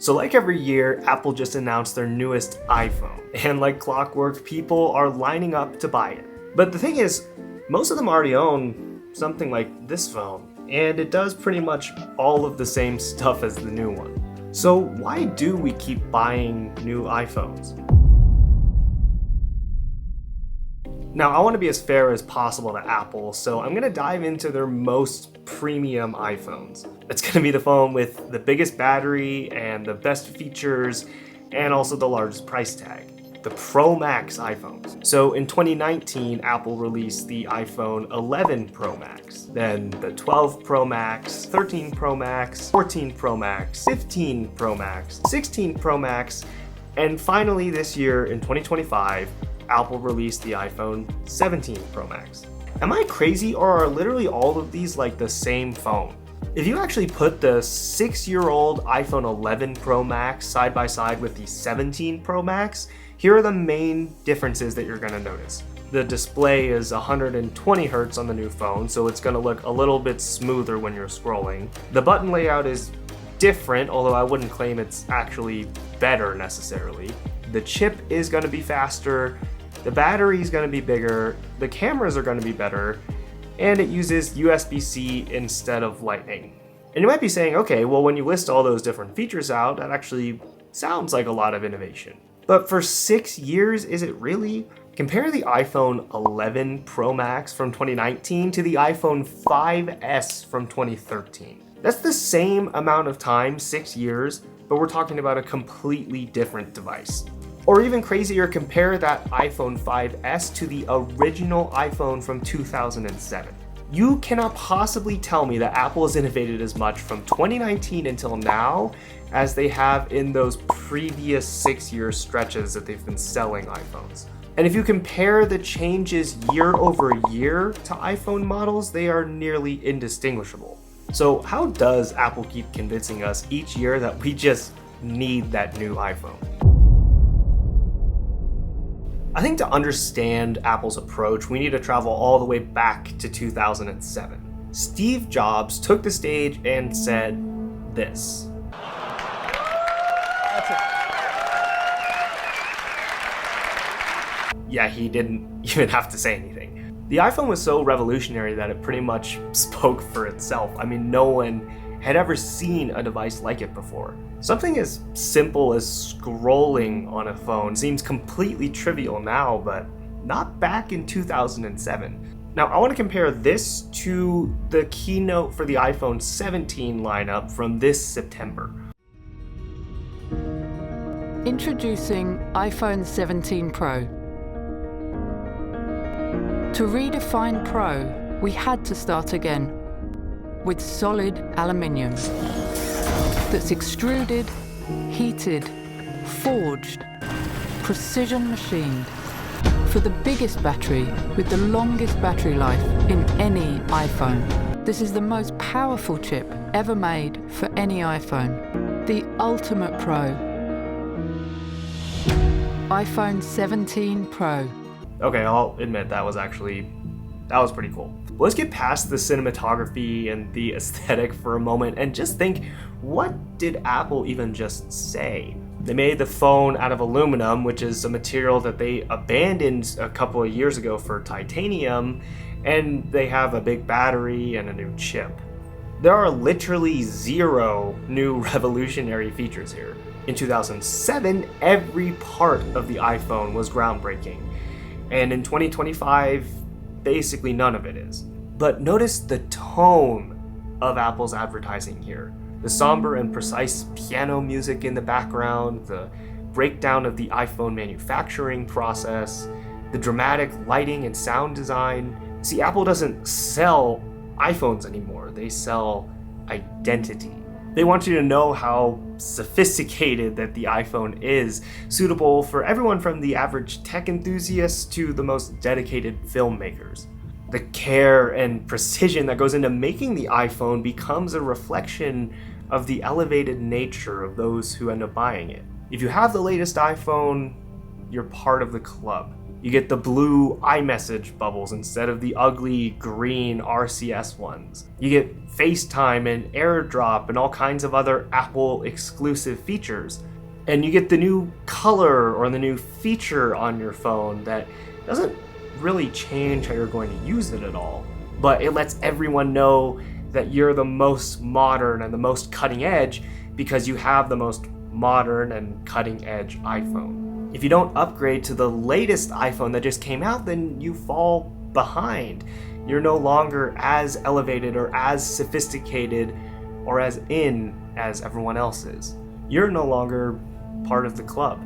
So like every year, Apple just announced their newest iPhone, and like clockwork, people are lining up to buy it. But the thing is, most of them already own something like this phone, and it does pretty much all of the same stuff as the new one. So why do we keep buying new iPhones? Now, I want to be as fair as possible to Apple, so I'm going to dive into their most premium iPhones. It's going to be the phone with the biggest battery and the best features, and also the largest price tag, the Pro Max iPhones. So in 2019, Apple released the iPhone 11 Pro Max, then the 12 Pro Max, 13 Pro Max, 14 Pro Max, 15 Pro Max, 16 Pro Max, and finally this year in 2025, Apple released the iPhone 17 Pro Max. Am I crazy, or are literally all of these like the same phone? If you actually put the 6-year-old iPhone 11 Pro Max side by side with the 17 Pro Max, here are the main differences that you're gonna notice. The display is 120 Hz on the new phone, so it's gonna look a little bit smoother when you're scrolling. The button layout is different, although I wouldn't claim it's actually better necessarily. The chip is gonna be faster, the battery is going to be bigger, the cameras are going to be better, and it uses USB-C instead of Lightning. And you might be saying, okay, well, when you list all those different features out, that actually sounds like a lot of innovation. But for 6 years, is it really? Compare the iPhone 11 Pro Max from 2019 to the iPhone 5S from 2013. That's the same amount of time, 6 years, but we're talking about a completely different device. Or even crazier, compare that iPhone 5S to the original iPhone from 2007. You cannot possibly tell me that Apple has innovated as much from 2019 until now as they have in those previous 6-year stretches that they've been selling iPhones. And if you compare the changes year over year to iPhone models, they are nearly indistinguishable. So how does Apple keep convincing us each year that we just need that new iPhone? I think to understand Apple's approach, we need to travel all the way back to 2007. Steve Jobs took the stage and said this. That's it. Yeah, he didn't even have to say anything. The iPhone was so revolutionary that it pretty much spoke for itself. I mean, no one had ever seen a device like it before. Something as simple as scrolling on a phone seems completely trivial now, but not back in 2007. Now, I want to compare this to the keynote for the iPhone 17 lineup from this September. Introducing iPhone 17 Pro. To redefine Pro, we had to start again with solid aluminium that's extruded, heated, forged, precision machined for the biggest battery with the longest battery life in any iPhone. This is the most powerful chip ever made for any iPhone, the ultimate Pro. iPhone 17 Pro. Okay, I'll admit that was pretty cool. But let's get past the cinematography and the aesthetic for a moment and just think, what did Apple even just say? They made the phone out of aluminum, which is a material that they abandoned a couple of years ago for titanium, and they have a big battery and a new chip. There are literally 0 new revolutionary features here. In 2007, every part of the iPhone was groundbreaking, and in 2025, basically none of it is. But notice the tone of Apple's advertising here. The somber and precise piano music in the background, the breakdown of the iPhone manufacturing process, the dramatic lighting and sound design. See, Apple doesn't sell iPhones anymore, they sell identity. They want you to know how sophisticated that the iPhone is, suitable for everyone from the average tech enthusiast to the most dedicated filmmakers. The care and precision that goes into making the iPhone becomes a reflection of the elevated nature of those who end up buying it. If you have the latest iPhone, you're part of the club. You get the blue iMessage bubbles instead of the ugly green RCS ones. You get FaceTime and AirDrop and all kinds of other Apple exclusive features. And you get the new color or the new feature on your phone that doesn't really change how you're going to use it at all, but it lets everyone know that you're the most modern and the most cutting edge because you have the most modern and cutting edge iPhone. If you don't upgrade to the latest iPhone that just came out, then you fall behind. You're no longer as elevated or as sophisticated or as in as everyone else is. You're no longer part of the club.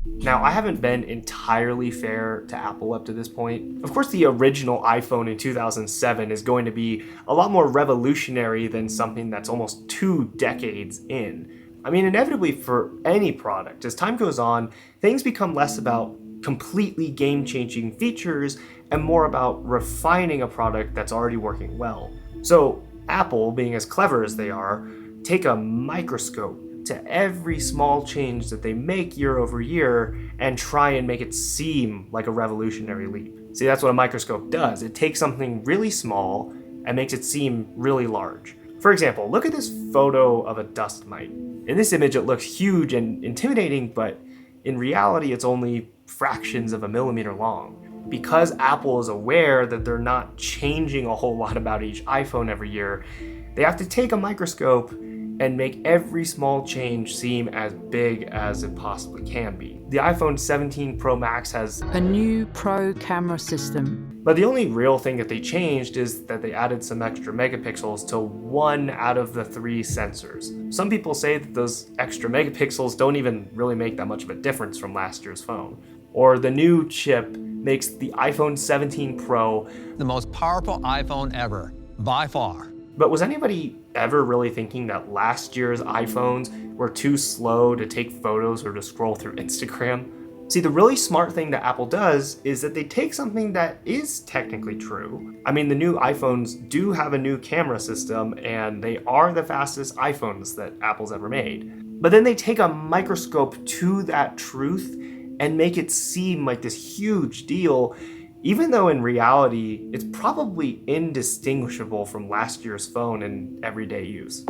Now, I haven't been entirely fair to Apple up to this point. Of course, the original iPhone in 2007 is going to be a lot more revolutionary than something that's almost 2 decades in. I mean, inevitably for any product, as time goes on, things become less about completely game-changing features and more about refining a product that's already working well. So, Apple, being as clever as they are, take a microscope to every small change that they make year over year and try and make it seem like a revolutionary leap. See, that's what a microscope does. It takes something really small and makes it seem really large. For example, look at this photo of a dust mite. In this image, it looks huge and intimidating, but in reality, it's only fractions of a millimeter long. Because Apple is aware that they're not changing a whole lot about each iPhone every year, they have to take a microscope and make every small change seem as big as it possibly can be. The iPhone 17 Pro Max has a new Pro camera system. But the only real thing that they changed is that they added some extra megapixels to 1 out of the 3 sensors. Some people say that those extra megapixels don't even really make that much of a difference from last year's phone. Or the new chip makes the iPhone 17 Pro the most powerful iPhone ever, by far. But was anybody ever really thinking that last year's iPhones were too slow to take photos or to scroll through Instagram? See, the really smart thing that Apple does is that they take something that is technically true. I mean, the new iPhones do have a new camera system, and they are the fastest iPhones that Apple's ever made. But then they take a microscope to that truth and make it seem like this huge deal, even though in reality, it's probably indistinguishable from last year's phone in everyday use.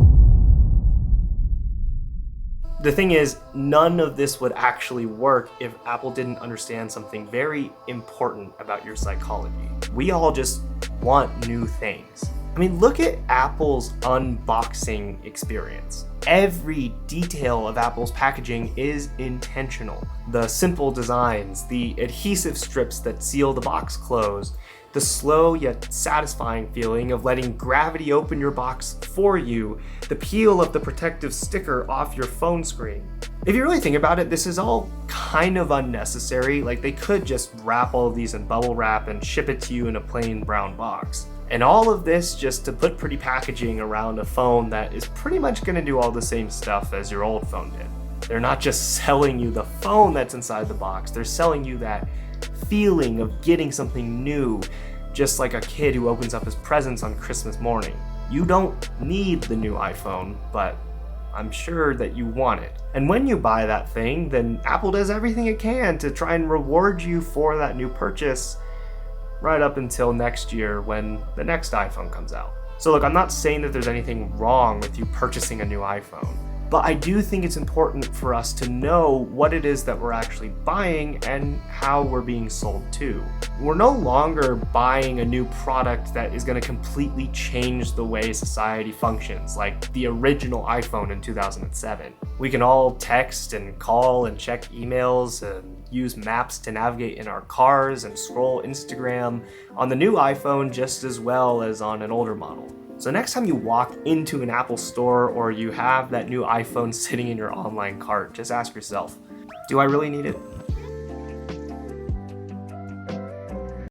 The thing is, none of this would actually work if Apple didn't understand something very important about your psychology. We all just want new things. I mean, look at Apple's unboxing experience. Every detail of Apple's packaging is intentional. The simple designs, the adhesive strips that seal the box closed, the slow yet satisfying feeling of letting gravity open your box for you, the peel of the protective sticker off your phone screen. If you really think about it, this is all kind of unnecessary. Like, they could just wrap all of these in bubble wrap and ship it to you in a plain brown box. And all of this just to put pretty packaging around a phone that is pretty much going to do all the same stuff as your old phone did. They're not just selling you the phone that's inside the box, they're selling you that feeling of getting something new, just like a kid who opens up his presents on Christmas morning. You don't need the new iPhone, but I'm sure that you want it. And when you buy that thing, then Apple does everything it can to try and reward you for that new purchase right up until next year when the next iPhone comes out. So look, I'm not saying that there's anything wrong with you purchasing a new iPhone, but I do think it's important for us to know what it is that we're actually buying and how we're being sold to. We're no longer buying a new product that is going to completely change the way society functions, like the original iPhone in 2007. We can all text and call and check emails and use maps to navigate in our cars and scroll Instagram on the new iPhone just as well as on an older model. So next time you walk into an Apple store or you have that new iPhone sitting in your online cart, just ask yourself, do I really need it?